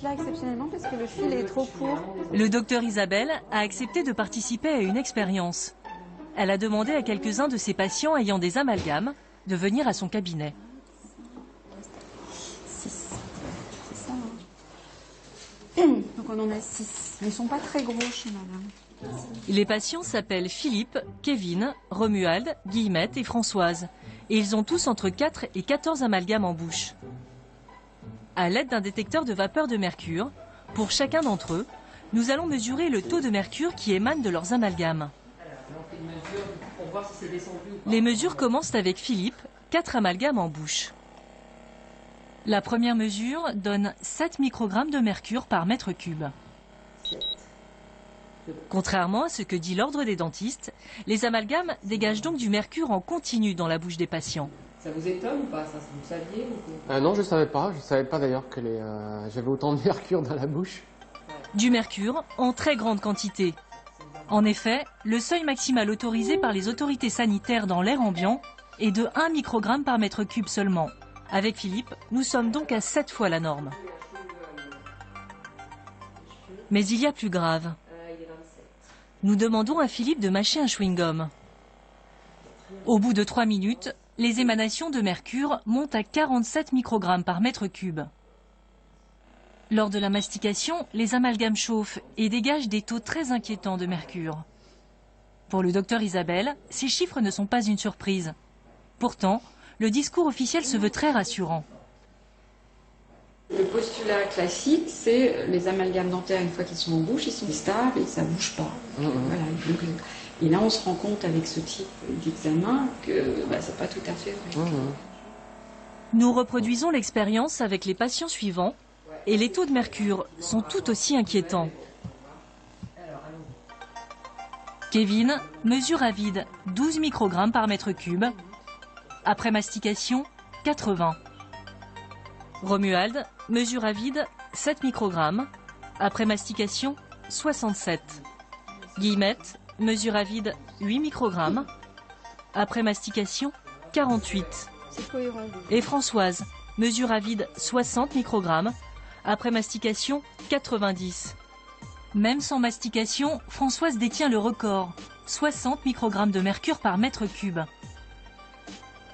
là exceptionnellement parce que le fil est trop court. Le docteur Isabelle a accepté de participer à une expérience. Elle a demandé à quelques-uns de ses patients ayant des amalgames de venir à son cabinet. 6. C'est ça, Donc on en a 6. Ils ne sont pas très gros chez madame. Les patients s'appellent Philippe, Kevin, Romuald, Guillemette et Françoise. Et ils ont tous entre 4 et 14 amalgames en bouche. À l'aide d'un détecteur de vapeur de mercure, pour chacun d'entre eux, nous allons mesurer le taux de mercure qui émane de leurs amalgames. Les mesures commencent avec Philippe, 4 amalgames en bouche. La première mesure donne 7 microgrammes de mercure par mètre cube. Contrairement à ce que dit l'ordre des dentistes, les amalgames dégagent donc du mercure en continu dans la bouche des patients. Ça vous étonne ou pas? Ça, vous saviez ou... Non, je savais pas. Je savais pas d'ailleurs que j'avais autant de mercure dans la bouche. Du mercure en très grande quantité. En effet, le seuil maximal autorisé par les autorités sanitaires dans l'air ambiant est de 1 microgramme par mètre cube seulement. Avec Philippe, nous sommes donc à 7 fois la norme. Mais il y a plus grave. Nous demandons à Philippe de mâcher un chewing-gum. Au bout de 3 minutes, les émanations de mercure montent à 47 microgrammes par mètre cube. Lors de la mastication, les amalgames chauffent et dégagent des taux très inquiétants de mercure. Pour le docteur Isabelle, ces chiffres ne sont pas une surprise. Pourtant, le discours officiel se veut très rassurant. Le postulat classique, c'est les amalgames dentaires, une fois qu'ils sont en bouche, ils sont stables et ça ne bouge pas. Voilà. Donc, et là, on se rend compte avec ce type d'examen que c'est pas tout à fait vrai. Nous reproduisons l'expérience avec les patients suivants et les taux de mercure sont tout aussi inquiétants. Kevin mesure à vide 12 microgrammes par mètre cube. Après mastication, 80. Romuald mesure à vide 7 microgrammes. Après mastication, 67. Guillemette mesure à vide 8 microgrammes. Après mastication, 48. Et Françoise mesure à vide 60 microgrammes. Après mastication, 90. Même sans mastication, Françoise détient le record, 60 microgrammes de mercure par mètre cube.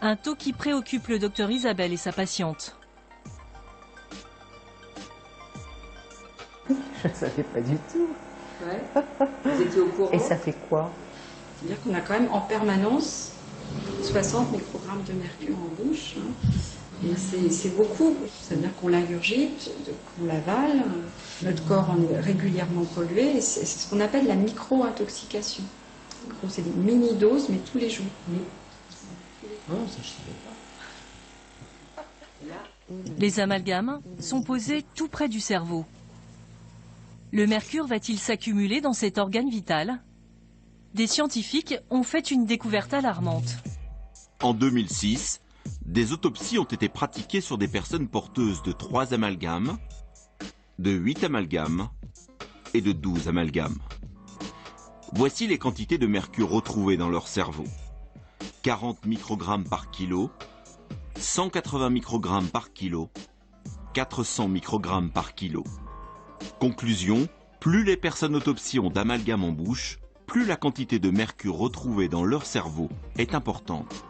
Un taux qui préoccupe le docteur Isabelle et sa patiente. Je ne savais pas du tout. Ouais. Vous étiez au courant? Et ça fait quoi? C'est-à-dire qu'on a quand même en permanence 60 microgrammes de mercure en bouche. Et c'est beaucoup. C'est-à-dire qu'on l'ingurgite, qu'on l'avale, notre corps en est régulièrement pollué. C'est ce qu'on appelle la micro-intoxication. C'est des mini-doses, mais tous les jours. Non, ça je savais pas. Les amalgames sont posés tout près du cerveau. Le mercure va-t-il s'accumuler dans cet organe vital? Des scientifiques ont fait une découverte alarmante. En 2006, des autopsies ont été pratiquées sur des personnes porteuses de 3 amalgames, de 8 amalgames et de 12 amalgames. Voici les quantités de mercure retrouvées dans leur cerveau. 40 microgrammes par kilo, 180 microgrammes par kilo, 400 microgrammes par kilo. Conclusion, plus les personnes autopsiées ont d'amalgame en bouche, plus la quantité de mercure retrouvée dans leur cerveau est importante.